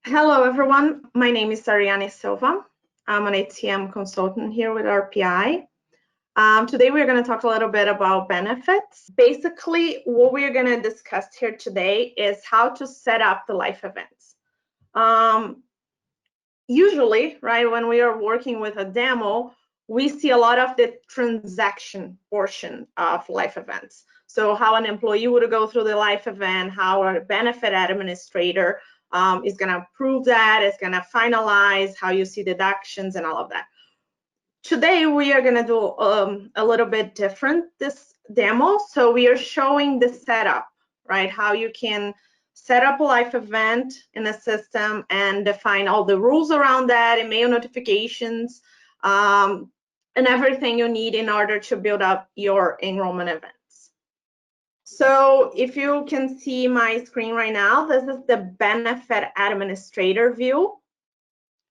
Hello, everyone. My name is Ariane Silva. I'm an HCM consultant here with RPI. Today, we're going to talk a little bit about benefits. Basically, what we're going to discuss here today is how to set up the life events. Usually, right, when we are working with a demo, we see a lot of the transaction portion of life events. So how an employee would go through the life event, how a benefit administrator is going to approve that, is going to finalize, how you see deductions and all of that. Today, we are going to do a little bit different, this demo. So we are showing the setup, right? How you can set up a life event in the system and define all the rules around that, email notifications, and everything you need in order to build up your enrollment events. So if you can see my screen right now, this is the benefit administrator view.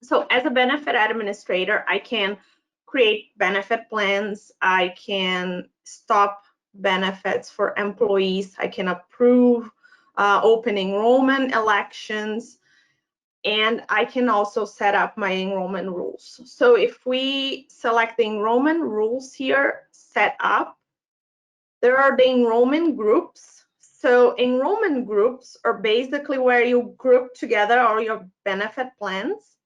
So as a benefit administrator, I can create benefit plans. I can stop benefits for employees. I can approve open enrollment elections, and I can also set up my enrollment rules. So if we select the enrollment rules here, set up, there are the enrollment groups. So enrollment groups are basically where you group together all your benefit plans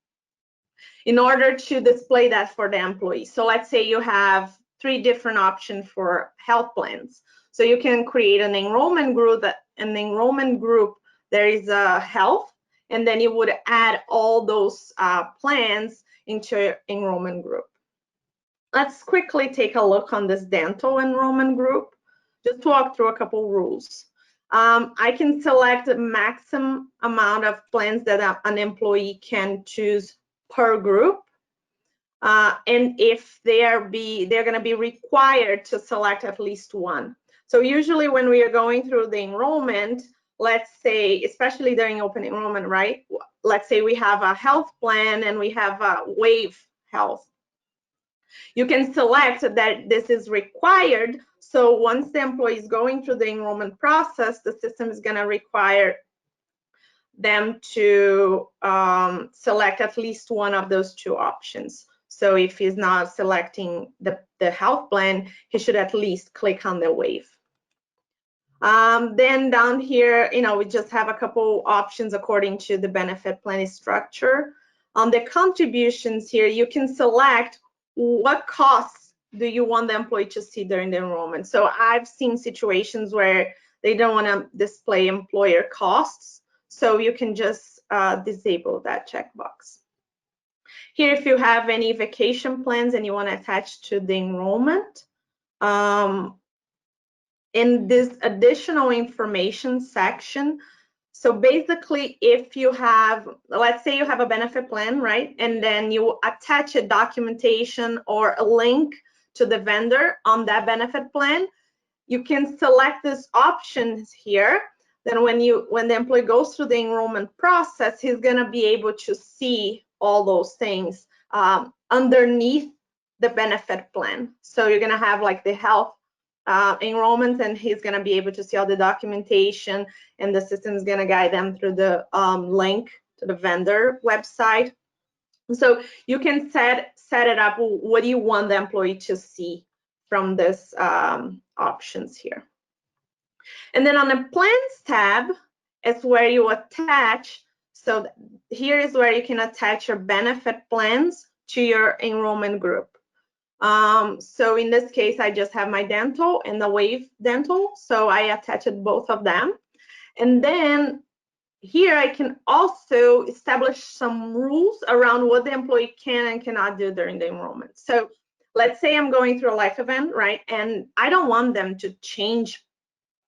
in order to display that for the employee. So let's say you have 3 different options for health plans. So you can create an enrollment group. There is a health, and then you would add all those plans into your enrollment group. Let's quickly take a look on this dental enrollment group, just to walk through a couple rules. I can select the maximum amount of plans that an employee can choose per group, and if they're going to be required to select at least one. So usually when we are going through the enrollment, let's say, especially during open enrollment, right? Let's say we have a health plan and we have a waive health. You can select that this is required. So once the employee is going through the enrollment process, the system is going to require them to select at least one of those 2 options. So if he's not selecting the health plan, he should at least click on the waive. Then down here, we just have a couple options according to the benefit plan structure. On the contributions here, you can select what costs do you want the employee to see during the enrollment. So I've seen situations where they don't want to display employer costs, so you can just disable that checkbox. Here, if you have any vacation plans and you want to attach to the enrollment, in this additional information section, so basically, if you have, let's say you have a benefit plan, right? And then you attach a documentation or a link to the vendor on that benefit plan, you can select these options here. Then when the employee goes through the enrollment process, he's going to be able to see all those things underneath the benefit plan. So you're going to have like the health enrollment, and he's going to be able to see all the documentation, and the system is going to guide them through the link to the vendor website. So you can set it up. What do you want the employee to see from this options here? And then on the plans tab is where you attach. So here is where you can attach your benefit plans to your enrollment group. So in this case, I just have my dental and the waive dental. So I attached both of them. And then here I can also establish some rules around what the employee can and cannot do during the enrollment. So let's say I'm going through a life event, right? And I don't want them to change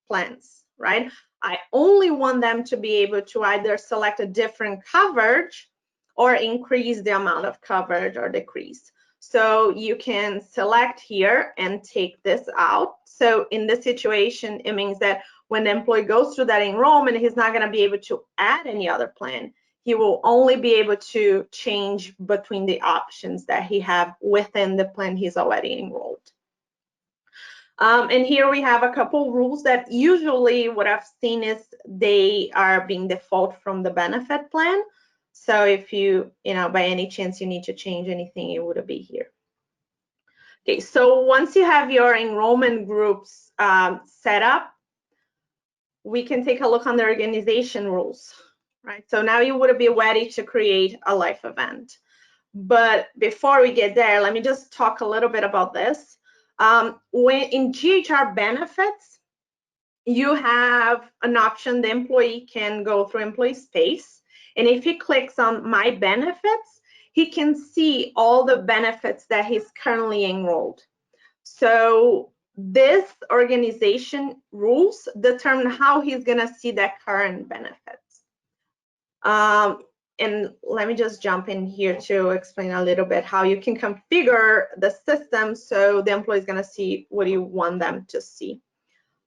plans, right? I only want them to be able to either select a different coverage or increase the amount of coverage or decrease. So you can select here and take this out. So in this situation, it means that when the employee goes through that enrollment, he's not going to be able to add any other plan. He will only be able to change between the options that he have within the plan he's already enrolled. And here we have a couple rules that usually what I've seen is they are being default from the benefit plan. So if you by any chance you need to change anything, it would be here. Okay, so once you have your enrollment groups set up, we can take a look on the organization rules, right? So now you would be ready to create a life event. But before we get there, let me just talk a little bit about this. When in GHR benefits, you have an option. The employee can go through employee space, and if he clicks on my benefits, he can see all the benefits that he's currently enrolled. So this organization rules determine how he's going to see that current benefits. And let me just jump in here to explain a little bit how you can configure the system so the employee is going to see what you want them to see.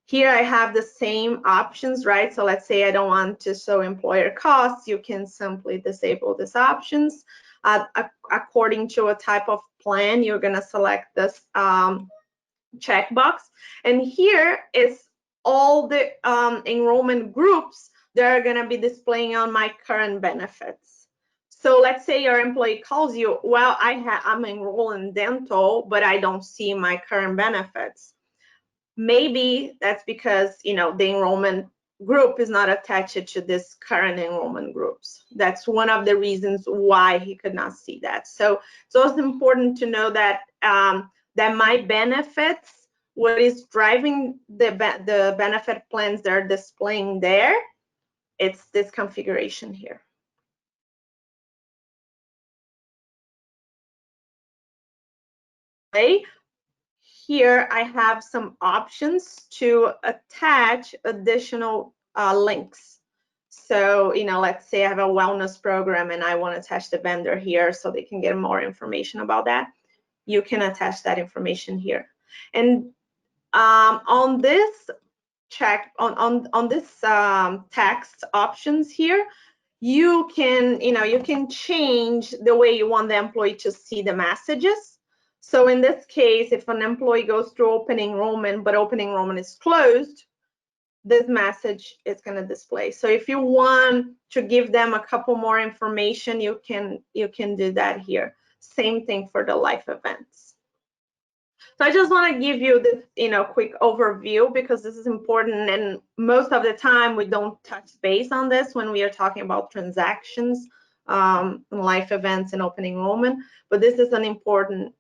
Here I have the same options, right? So let's say I don't want to show employer costs. You can simply disable these options. According to a type of plan, you're going to select this checkbox. And here is all the enrollment groups that are going to be displaying on my current benefits. So let's say your employee calls you, well, I'm enrolled in dental, but I don't see my current benefits. Maybe that's because the enrollment group is not attached to this current enrollment groups. That's one of the reasons why he could not see that. So it's important to know that that my benefits, what is driving the benefit plans they're displaying there, it's this configuration here. Okay. Here I have some options to attach additional links. So, let's say I have a wellness program and I want to attach the vendor here so they can get more information about that. You can attach that information here. And on this on this text options here, you can change the way you want the employee to see the messages. So in this case, if an employee goes through open enrollment, but open enrollment is closed, this message is going to display. So if you want to give them a couple more information, you can do that here. Same thing for the life events. So I just want to give you this, quick overview because this is important, and most of the time we don't touch base on this when we are talking about transactions, life events, and open enrollment. But this is an important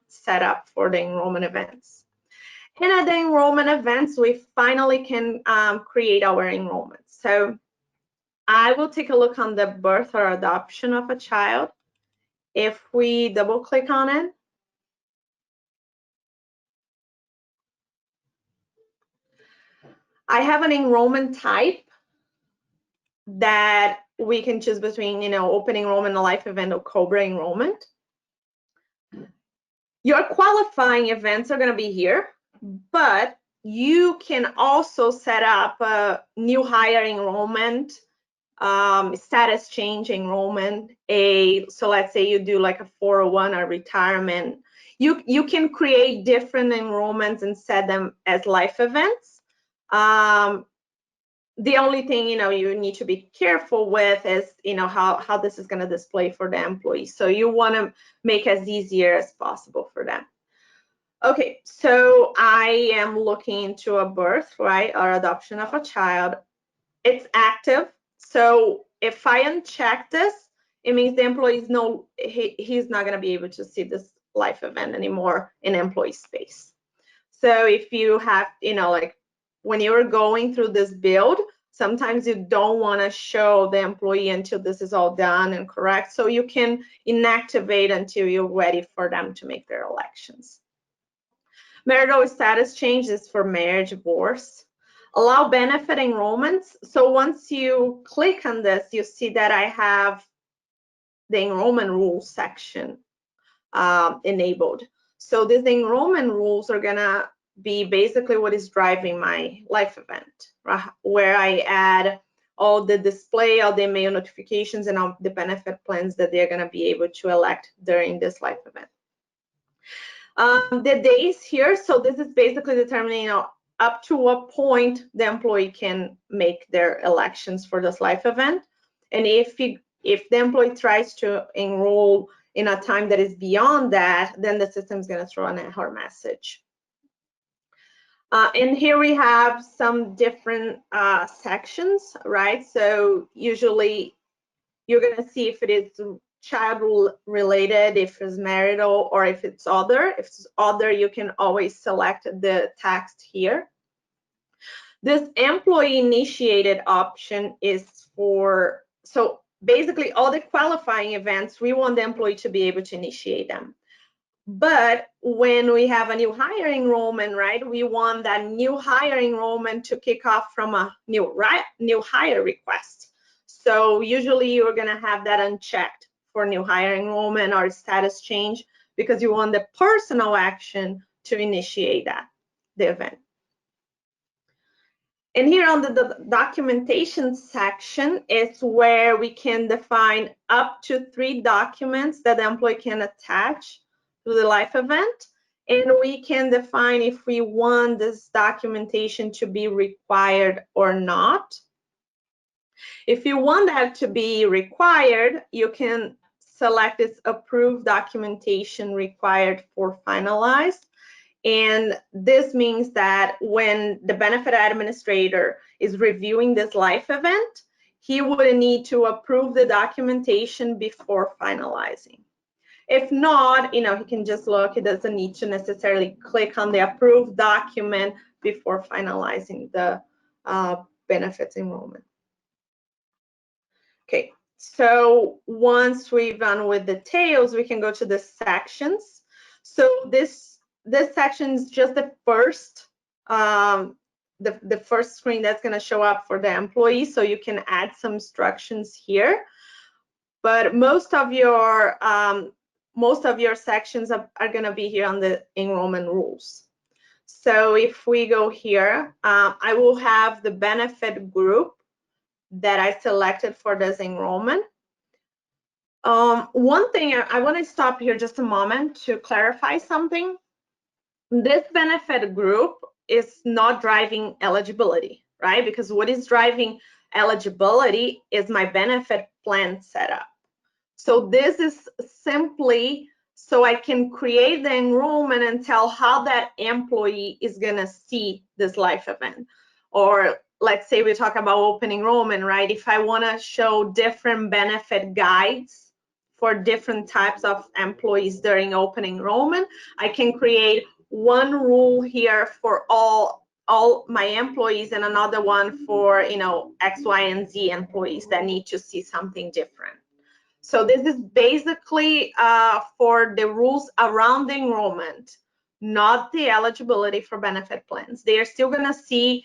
setup for the enrollment events. And at the enrollment events, we finally can create our enrollment. So I will take a look on the birth or adoption of a child. If we double click on it, I have an enrollment type that we can choose between, open enrollment, a life event, or COBRA enrollment. Your qualifying events are going to be here, but you can also set up a new hire enrollment, status change enrollment. So let's say you do like a 401 or retirement. You can create different enrollments and set them as life events. The only thing you need to be careful with is how this is going to display for the employee. So you want to make as easier as possible for them. Okay, so I am looking into a birth, right, or adoption of a child. It's active. So if I uncheck this, it means the employees know he's not going to be able to see this life event anymore in employee space. So if you have, like when you're going through this build, sometimes you don't want to show the employee until this is all done and correct. So you can inactivate until you're ready for them to make their elections. Marital status changes for marriage, divorce. Allow benefit enrollments. So once you click on this, you see that I have the Enrollment Rules section enabled. So these enrollment rules are gonna be basically what is driving my life event, right? Where I add all the display, all the email notifications, and all the benefit plans that they're gonna be able to elect during this life event. The days here, so this is basically determining, up to what point the employee can make their elections for this life event. And if If the employee tries to enroll in a time that is beyond that, then the system is going to throw an error message. And here we have some different sections, right? So usually you're going to see if it is child related, if it's marital, or if it's other. If it's other, you can always select the text here. This employee initiated option is for, so basically all the qualifying events, we want the employee to be able to initiate them. But when we have a new hire enrollment, right, we want that new hire enrollment to kick off from a new hire request. So usually you're going to have that unchecked for new hire enrollment or status change, because you want the personal action to initiate the event. And here on the documentation section is where we can define up to 3 documents that the employee can attach to the life event. And we can define if we want this documentation to be required or not. If you want that to be required, you can select this approved documentation required for finalized. And this means that when the benefit administrator is reviewing this life event, he would need to approve the documentation before finalizing. If not, he can just look. He doesn't need to necessarily click on the approved document before finalizing the benefits enrollment. Okay, so once we've done with the details, we can go to the sections. So this section is just the first the first screen that's going to show up for the employee, so you can add some instructions here. But most of your sections are going to be here on the enrollment rules. So if we go here, I will have the benefit group that I selected for this enrollment. One thing I want to stop here just a moment to clarify something. This benefit group is not driving eligibility, right? Because what is driving eligibility is my benefit plan setup. So this is simply so I can create the enrollment and tell how that employee is going to see this life event. Or let's say we talk about open enrollment, right? If I want to show different benefit guides for different types of employees during open enrollment, I can create one rule here for all my employees and another one for X, Y, and Z employees that need to see something different. So this is basically for the rules around the enrollment, not the eligibility for benefit plans. They are still going to see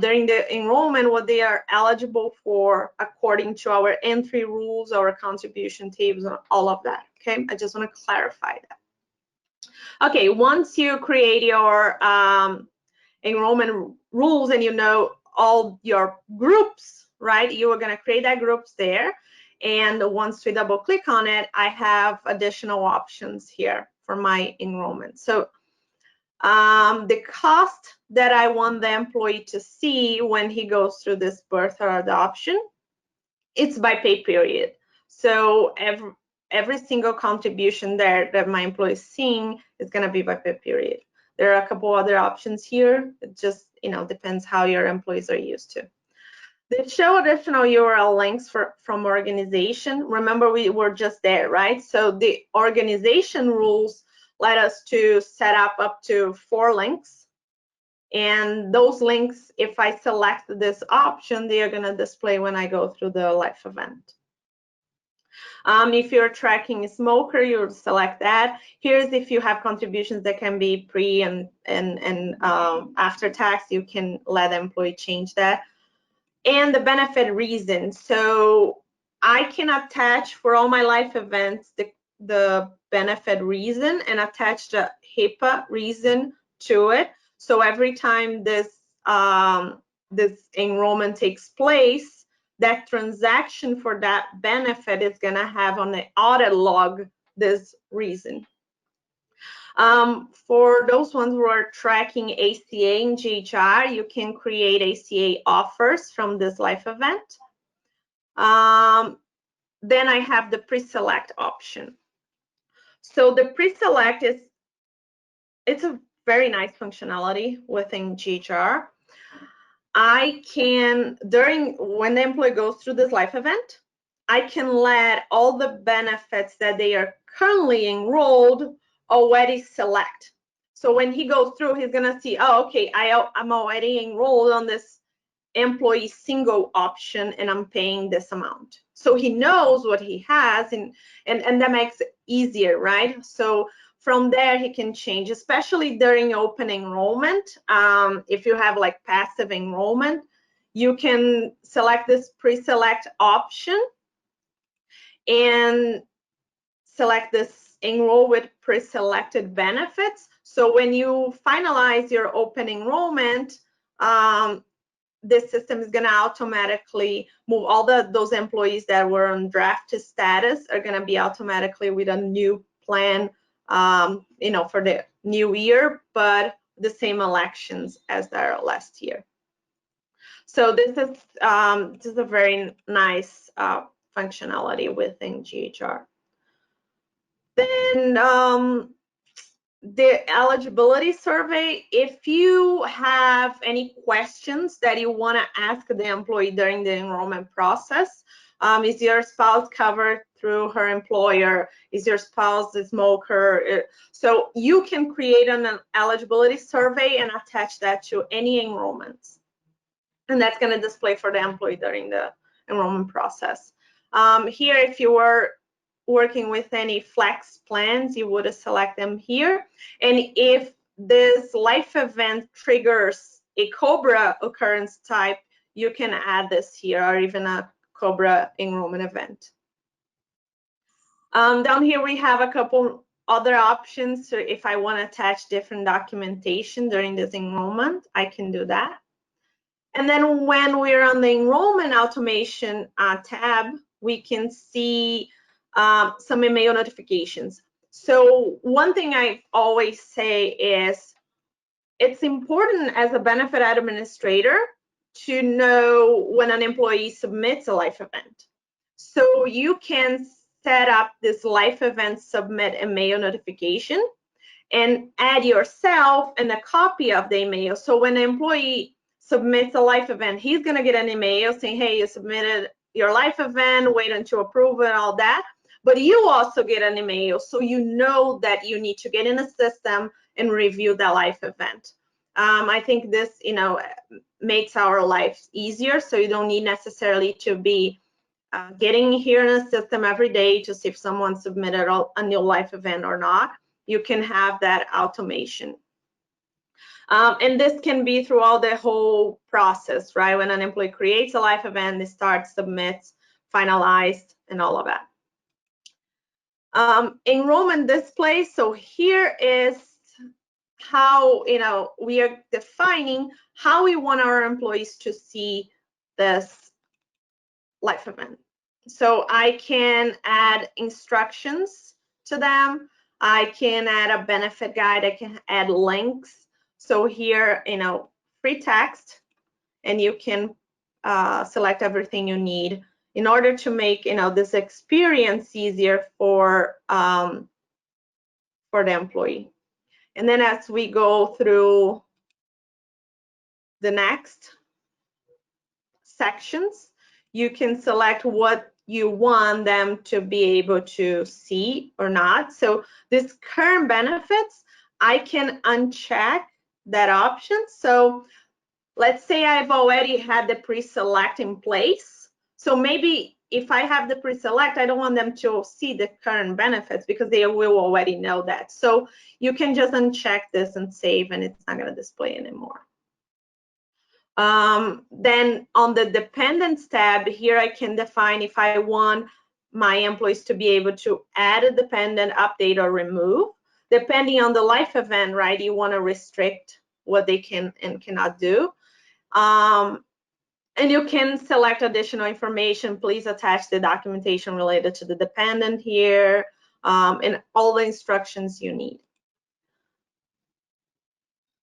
during the enrollment what they are eligible for according to our entry rules, our contribution tables, and all of that. Okay, I just want to clarify that. Okay, once you create your enrollment rules and you know all your groups, right, you are going to create that groups there. And once we double click on it, I have additional options here for my enrollment. So the cost that I want the employee to see when he goes through this birth or adoption, it's by pay period. So every single contribution there that my employee is seeing is going to be by pay period. There are a couple other options here. It just depends how your employees are used to. They show additional URL links from organization. Remember, we were just there, right? So the organization rules let us to set up to 4 links. And those links, if I select this option, they are going to display when I go through the life event. If you're tracking a smoker, you'll select that. Here's if you have contributions that can be pre and after tax, you can let the employee change that. And the benefit reason. So I can attach for all my life events the benefit reason and attach the HIPAA reason to it. So every time this enrollment takes place, that transaction for that benefit is going to have on the audit log this reason. For those ones who are tracking ACA and GHR, you can create ACA offers from this life event. then I have the pre-select option. So the pre-select it's a very nice functionality within GHR. I can, when the employee goes through this life event, I can let all the benefits that they are currently enrolled already select. So when he goes through, he's gonna see, oh, okay, I'm already enrolled on this employee single option and I'm paying this amount. So he knows what he has, and that makes it easier, right? So from there, he can change, especially during open enrollment. If you have like passive enrollment, you can select this pre-select option and select this enroll with pre-selected benefits. So when you finalize your open enrollment, this system is going to automatically move all those employees that were on draft status are going to be automatically with a new plan, for the new year, but the same elections as their last year. So this is a very nice functionality within GHR. Then the eligibility survey, if you have any questions that you want to ask the employee during the enrollment process, is your spouse covered through her employer? Is your spouse a smoker? So you can create an eligibility survey and attach that to any enrollments. And that's going to display for the employee during the enrollment process. Here, if you were working with any flex plans, you would select them here. And if this life event triggers a COBRA occurrence type, you can add this here, or even a COBRA enrollment event. Down here, we have a couple other options. So if I want to attach different documentation during this enrollment, I can do that. And then when we're on the enrollment automation tab, we can see some email notifications. So one thing I always say is it's important as a benefit administrator to know when an employee submits a life event. So you can set up this life event submit email notification and add yourself and a copy of the email. So when an employee submits a life event, he's going to get an email saying, hey, you submitted your life event, wait until approval and all that. But you also get an email, so you know that you need to get in the system and review the life event. I think this, makes our lives easier, so you don't need necessarily to be getting here in the system every day to see if someone submitted a new life event or not. You can have that automation. And this can be throughout the whole process, right? When an employee creates a life event, they start, submits, finalized, and all of that. Enrollment display. So here is how, we are defining how we want our employees to see this life event. So I can add instructions to them. I can add a benefit guide. I can add links. So here, free text, and you can select everything you need in order to make, this experience easier for the employee. And then as we go through the next sections, you can select what you want them to be able to see or not. So this current benefits, I can uncheck that option. So let's say I've already had the pre-select in place. So maybe if I have the pre-select, I don't want them to see the current benefits because they will already know that. So you can just uncheck this and save, and it's not going to display anymore. Then on the dependents tab, here I can define if I want my employees to be able to add a dependent, update, or remove. Depending on the life event, right, you want to restrict what they can and cannot do. And you can select additional information. Please attach the documentation related to the dependent here, and all the instructions you need.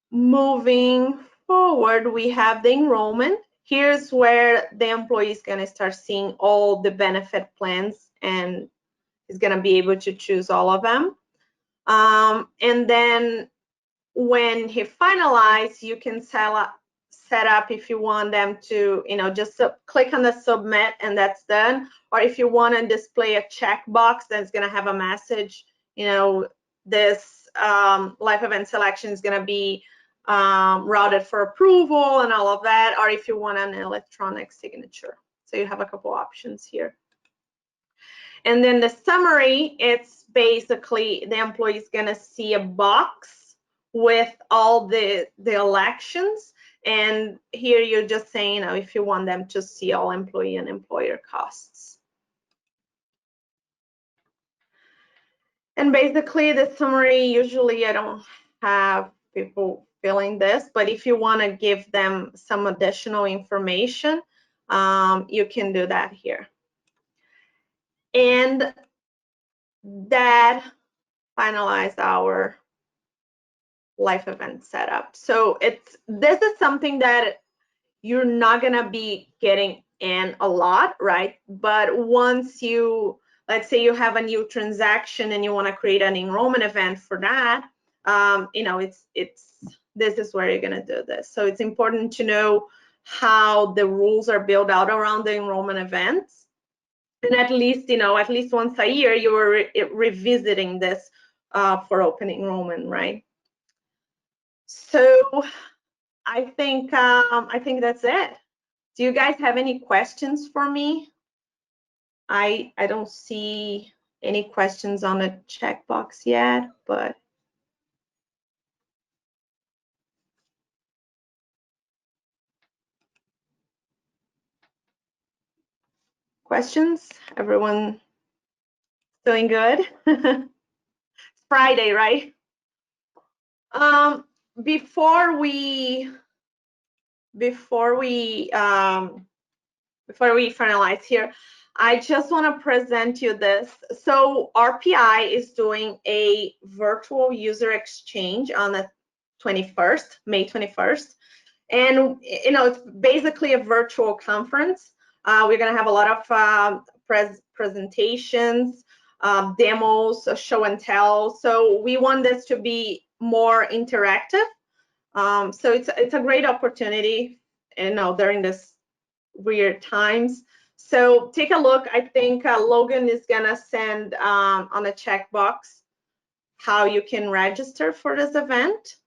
Moving forward, we have the enrollment. Here's where the employee is going to start seeing all the benefit plans and he's going to be able to choose all of them. And then when he finalizes, you can set up if you want them to, just click on the submit and that's done. Or if you want to display a checkbox that's going to have a message, this life event selection is going to be routed for approval and all of that, or if you want an electronic signature. So you have a couple options here. And then the summary, it's basically the employee is going to see a box with all the elections. And here you're just saying, if you want them to see all employee and employer costs. And basically the summary, usually I don't have people filling this, but if you want to give them some additional information, you can do that here. And that finalized our life event setup. So this is something that you're not gonna be getting in a lot, right? But once let's say you have a new transaction and you want to create an enrollment event for that, this is where you're gonna do this. So it's important to know how the rules are built out around the enrollment events. And at least once a year, you are revisiting this for open enrollment, right? So I think that's it. Do you guys have any questions for me? I don't see any questions on the checkbox yet, but questions? Everyone doing good? It's Friday, right? Before we finalize here, I just want to present you this. So RPI is doing a virtual user exchange on the 21st, May 21st. And, it's basically a virtual conference. We're going to have a lot of presentations, demos, show and tell. So we want this to be more interactive. So it's a great opportunity, during this weird times. So take a look. I think Logan is gonna send on a checkbox how you can register for this event.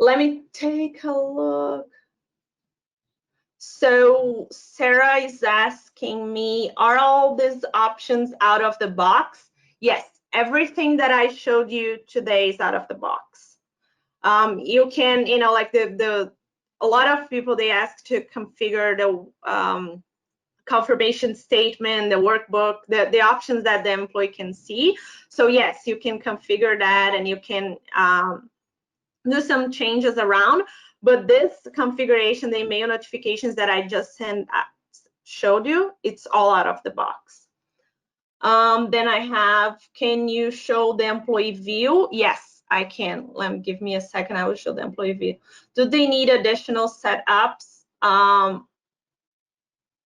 Let me take a look. So Sarah is asking me, are all these options out of the box? Yes, everything that I showed you today is out of the box. You can, like a lot of people, they ask to configure the confirmation statement, the workbook, the options that the employee can see. So yes, you can configure that and you can do some changes around. But this configuration, the email notifications that I just showed you, it's all out of the box. Then I have, can you show the employee view? Yes, I can. Give me a second. I will show the employee view. Do they need additional setups?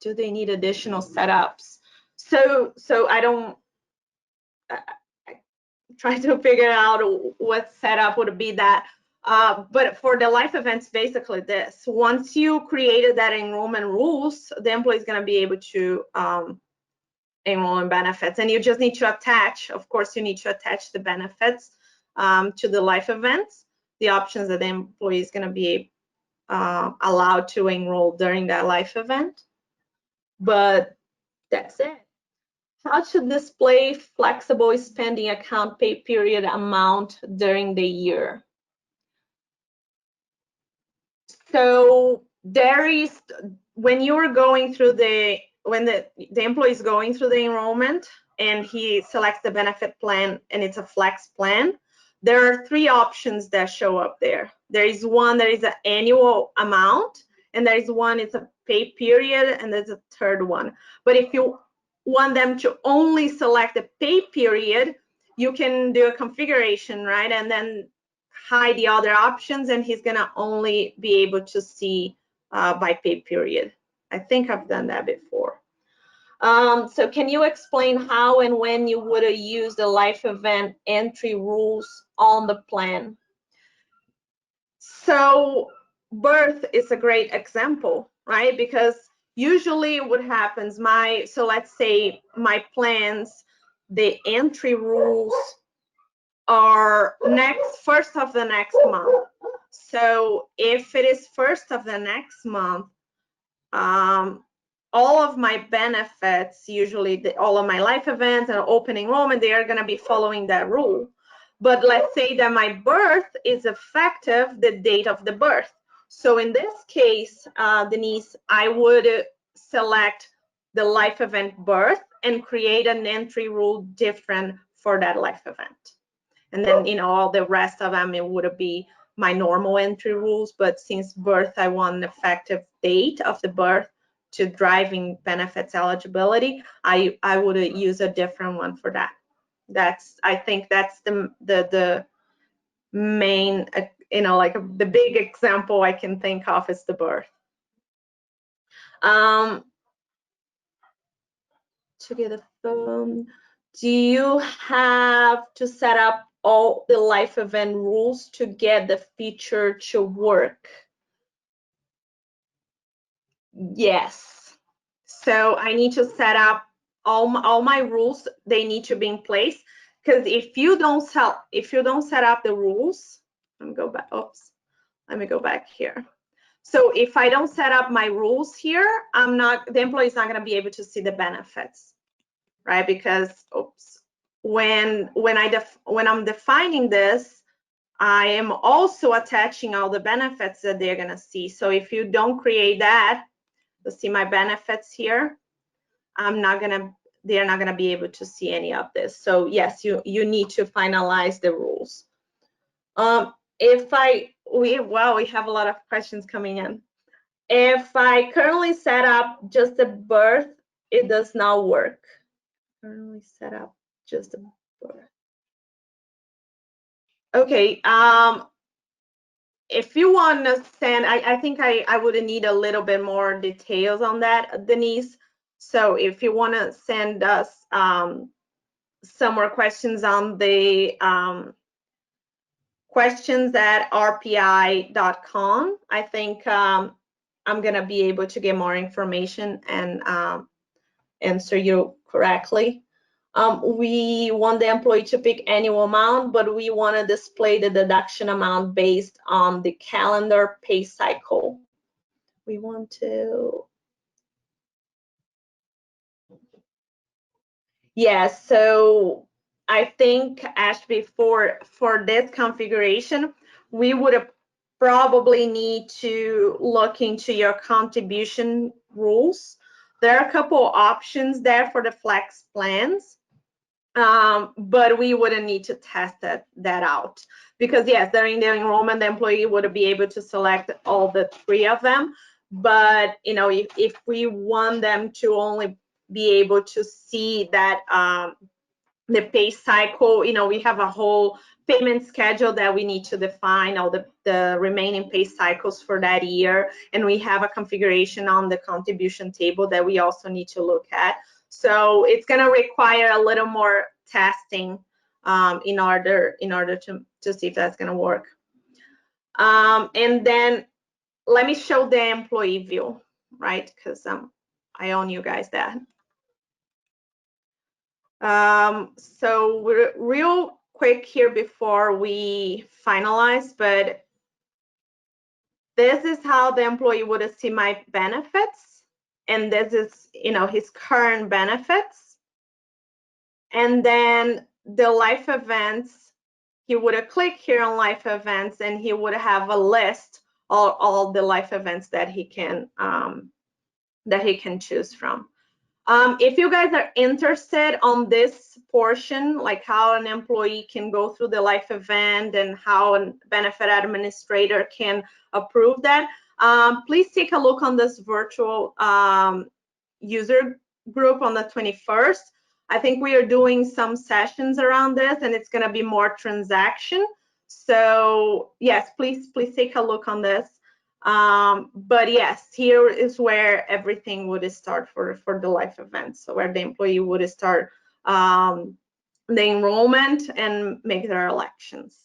Do they need additional setups? So I'm trying to figure out what setup would be that. But for the life events, basically this. Once you created that enrollment rules, the employee is going to be able to enroll in benefits, and you just need to attach, of course, you need to attach the benefits to the life events, the options that the employee is going to be allowed to enroll during that life event. But that's it. How to display flexible spending account pay period amount during the year. So there is, when you're going through when the employee is going through the enrollment and he selects the benefit plan and it's a flex plan, there are three options that show up there. There is one that is an annual amount, and there is one, it's a pay period, and there's a third one. But if you want them to only select the pay period, you can do a configuration, right? And then hide the other options, and he's gonna only be able to see by pay period. I think I've done that before. So can you explain how and when you would use the life event entry rules on the plan? So birth is a great example, right? Because usually what happens, so let's say my plans, the entry rules are first of the next month. So if it is first of the next month, all of my benefits, usually all of my life events and open enrollment, they are going to be following that rule. But let's say that my birth is effective the date of the birth. So in this case, Denise, I would select the life event birth and create an entry rule different for that life event. And then, all the rest of them, it would be my normal entry rules. But since birth, I want an effective date of the birth to driving benefits eligibility, I would use a different one for that. I think that's the main, like the big example I can think of is the birth. To get a phone, do you have to set up all the life event rules to get the feature to work? Yes. So I need to set up all my rules. They need to be in place, because if you don't set up the rules, let me go back. Oops. Let me go back here. So if I don't set up my rules here, the employee is not going to be able to see the benefits, right? Because when I'm defining this, I am also attaching all the benefits that they're going to see. So if you don't create that, to see my benefits here, they're not going to be able to see any of this. So yes, you need to finalize the rules. We have a lot of questions coming in. If I currently set up just the birth, it does not work. Currently set up just the birth. Okay. If you want to send, I think I would need a little bit more details on that, Denise. So if you want to send us some more questions on the questions at rpi.com, I think I'm going to be able to get more information and answer you correctly. We want the employee to pick annual amount, but we want to display the deduction amount based on the calendar pay cycle. We want to. Yes, so I think, Ashby, for this configuration, we would probably need to look into your contribution rules. There are a couple options there for the flex plans. But we wouldn't need to test that out, because yes, during the enrollment, the employee would be able to select all the three of them. But if we want them to only be able to see that the pay cycle, we have a whole payment schedule that we need to define all the remaining pay cycles for that year, and we have a configuration on the contribution table that we also need to look at. So it's going to require a little more testing in order to see if that's going to work. And then let me show the employee view, right? Because I own you guys that. So we're real quick here before we finalize, but this is how the employee would see my benefits, and this is his current benefits. And then the life events, he would click here on life events, and he would have a list of all the life events that he can choose from. If you guys are interested on this portion, like how an employee can go through the life event and how a benefit administrator can approve that, please take a look on this virtual user group on the 21st. I think we are doing some sessions around this, and it's going to be more transaction. So yes, please take a look on this. But yes, here is where everything would start for the life events, so where the employee would start the enrollment and make their elections.